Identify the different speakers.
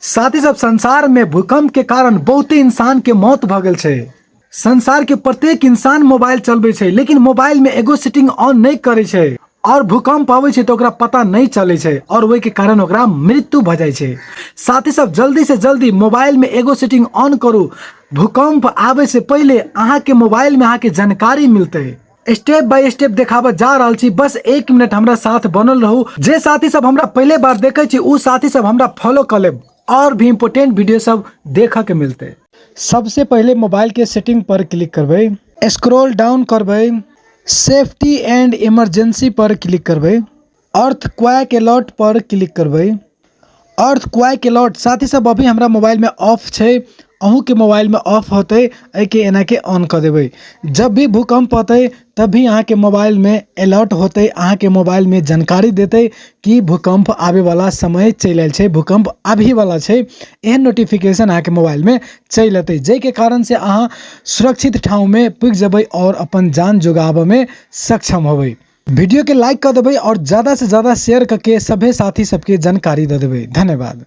Speaker 1: साथ ही सब संसार में भूकंप के कारण बहुते इंसान के मौत भ गेल छै। संसार के प्रत्येक इंसान मोबाइल चलबे छै, लेकिन मोबाइल में एगो सेटिंग ऑन नहीं करे छै और भूकंप आवे छै तो ओकरा पता नहीं चले छै और वही के कारण ओकरा मृत्यु भ जाय छै। साथ ही सब जल्दी से जल्दी मोबाइल में एगो सेटिंग ऑन करू। भूकंप आवे से पहले अहाँ के मोबाइल में अहाँ के जानकारी मिलते। स्टेप बाय स्टेप देखाबे जा रहल छी, बस 1 मिनट हमरा साथ बनल रहू। जे साथी सब हमरा पहले बार देखे छी उ साथी सब हमरा फॉलो कर लेब और भी इम्पोर्टेंट वीडियो सब देखा के मिलते। सबसे पहले मोबाइल के सेटिंग पर क्लिक करबे, स्क्रॉल डाउन करबे, सेफ्टी एंड इमरजेंसी पर क्लिक करबे, अर्थक्वेक अलर्ट पर क्लिक करबे। अर्थक्वेक अलर्ट साथी सब अभी हमरा मोबाइल में ऑफ छै, अहूँ के मोबाइल में ऑफ होते एके एना के ऑन कर देवे। जब भी भूकंप होते तब भी अहाँ के मोबाइल में अलर्ट होते, अहाँ के मोबाइल में जानकारी देते कि भूकंप आवे वाला समय चल आयल छै, भूकंप आबही वाला छै। एहन नोटिफिकेशन अहाँ के मोबाइल में चल अतै, जै के कारण से अहाँ सुरक्षित ठाव में पुग जेबै और अपन जान जुगावे में सक्षम होबै। वीडियो के लाइक कर देबै और ज़्यादा से ज़्यादा शेयर करके सभे साथी सबके जानकारी दे देबै। धन्यवाद।